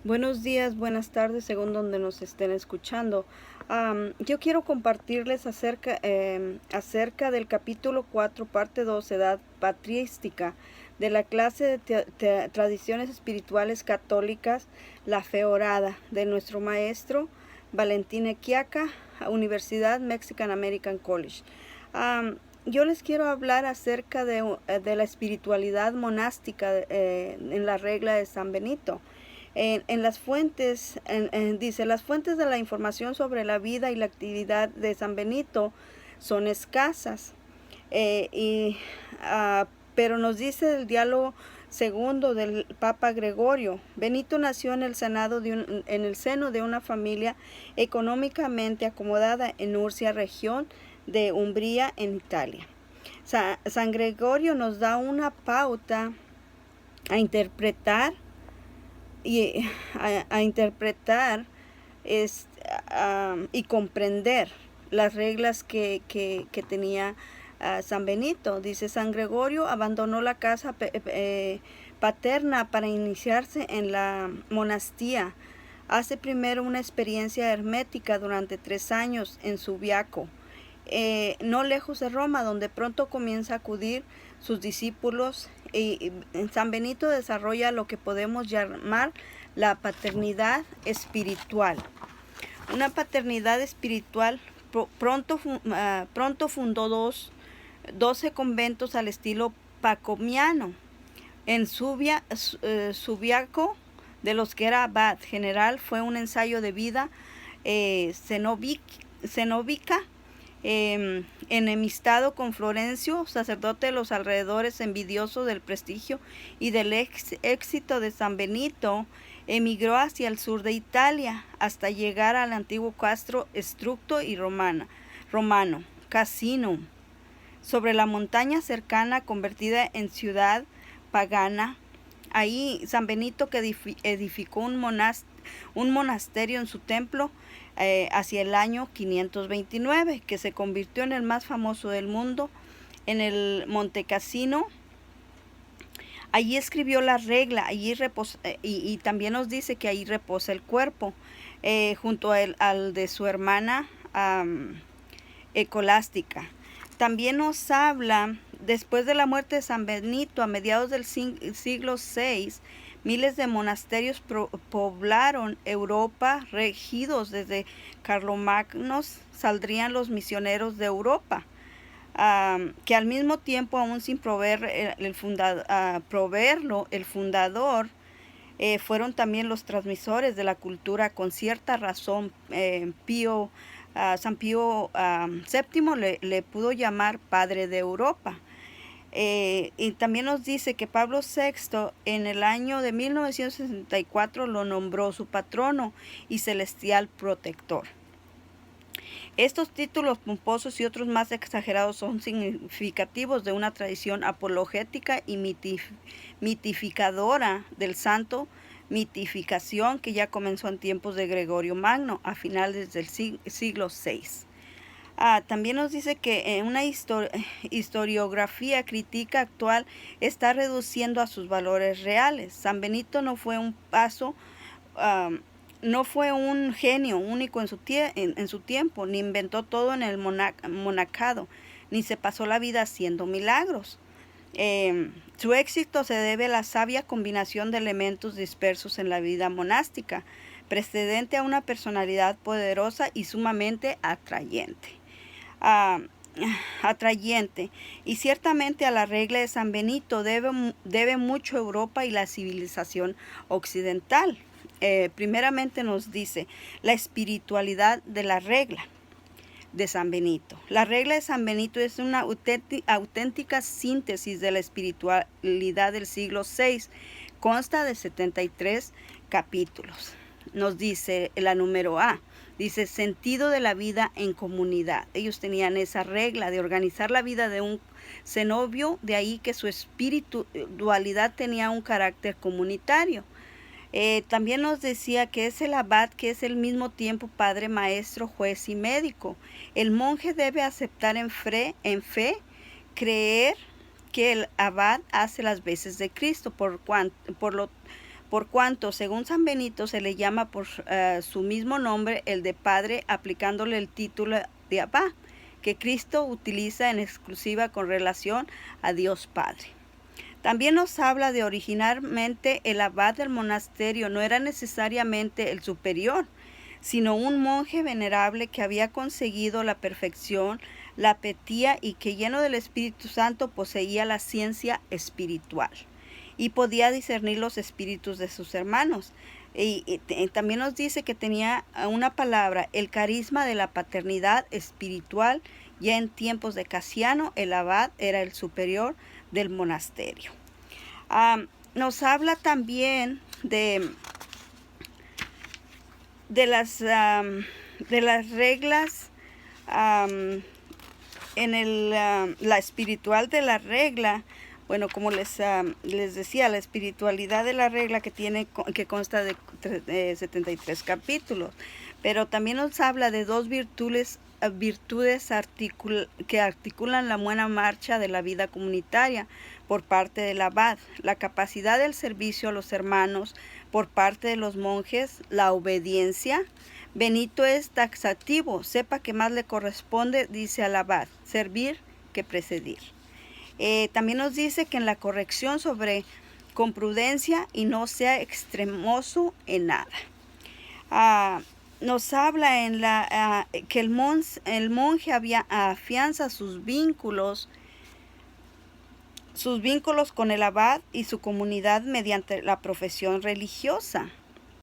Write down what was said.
Buenos días, buenas tardes, según donde nos estén escuchando. Yo quiero compartirles acerca del capítulo 4, parte 2, Edad Patrística, de la clase de Tradiciones Espirituales Católicas, La Fe Orada, de nuestro maestro Valentín Equiaca, Universidad Mexican American College. Yo les quiero hablar acerca de la espiritualidad monástica en la regla de San Benito. En las fuentes, dice, las fuentes de la información sobre la vida y la actividad de San Benito son escasas, eh, y, uh, pero nos dice el diálogo segundo del Papa Gregorio. Benito nació en el seno de una familia económicamente acomodada en Nurcia, región de Umbría, en Italia. San Gregorio nos da una pauta a interpretar y a interpretar y comprender las reglas que tenía San Benito. Dice, San Gregorio abandonó la casa paterna para iniciarse en la monastía. Hace primero una experiencia hermética durante 3 años en Subiaco, no lejos de Roma, donde pronto comienza a acudir sus discípulos, y San Benito desarrolla lo que podemos llamar la paternidad espiritual. Una paternidad espiritual. Pronto fundó 12 conventos al estilo pacomiano en Subiaco, de los que era abad general. Fue un ensayo de vida cenóbica, enemistado con Florencio, sacerdote de los alrededores, envidioso del prestigio y del éxito de San Benito. Emigró hacia el sur de Italia hasta llegar al antiguo castro Estructo y romano, Casinum, sobre la montaña cercana convertida en ciudad pagana. Ahí San Benito, que edificó un monasterio en su templo hacia el año 529, que se convirtió en el más famoso del mundo, en el Monte Cassino. Allí escribió la regla, allí reposa, y también nos dice que ahí reposa el cuerpo, junto al de su hermana Escolástica. También nos habla, después de la muerte de San Benito, a mediados del siglo VI, miles de monasterios poblaron Europa, regidos desde Carlomagnos saldrían los misioneros de Europa, que al mismo tiempo, aún sin proveerlo, el fundador, fueron también los transmisores de la cultura. Con cierta razón, San Pío VII le pudo llamar padre de Europa. Y también nos dice que Pablo VI en el año de 1964 lo nombró su patrono y celestial protector. Estos títulos pomposos y otros más exagerados son significativos de una tradición apologética y mitificadora del santo, mitificación que ya comenzó en tiempos de Gregorio Magno, a finales del siglo VI. También nos dice que una historiografía crítica actual está reduciendo a sus valores reales. San Benito no fue un genio único en su tiempo, ni inventó todo en el monacado, ni se pasó la vida haciendo milagros. Su éxito se debe a la sabia combinación de elementos dispersos en la vida monástica, precedente a una personalidad poderosa y sumamente atrayente. Y ciertamente a la regla de San Benito debe mucho Europa y la civilización occidental. Primeramente nos dice la espiritualidad de la regla de San Benito. La regla de San Benito es una auténtica síntesis de la espiritualidad del siglo VI. Consta de 73 capítulos. Nos dice la número A. Dice, sentido de la vida en comunidad. Ellos tenían esa regla de organizar la vida de un cenobio, de ahí que su espiritualidad tenía un carácter comunitario. También nos decía que es el abad, que es al mismo tiempo padre, maestro, juez y médico. El monje debe aceptar en fe, creer que el abad hace las veces de Cristo, por por cuanto, según San Benito, se le llama por su mismo nombre, el de Padre, aplicándole el título de Abba, que Cristo utiliza en exclusiva con relación a Dios Padre. También nos habla de originalmente el abad del monasterio no era necesariamente el superior, sino un monje venerable que había conseguido la perfección, la apetía y que lleno del Espíritu Santo poseía la ciencia espiritual y podía discernir los espíritus de sus hermanos. Y también nos dice que tenía una palabra, el carisma de la paternidad espiritual. Ya en tiempos de Casiano, el abad era el superior del monasterio. Nos habla también de las reglas, en la espiritual de la regla. Bueno, como les decía, la espiritualidad de la regla que consta de 73 capítulos, pero también nos habla de dos virtudes que articulan la buena marcha de la vida comunitaria por parte del abad, la capacidad del servicio a los hermanos por parte de los monjes, la obediencia. Benito es taxativo, sepa que más le corresponde, dice al abad, servir que presidir. También nos dice que en la corrección con prudencia y no sea extremoso en nada. Nos habla que el monje afianza sus vínculos con el abad y su comunidad mediante la profesión religiosa.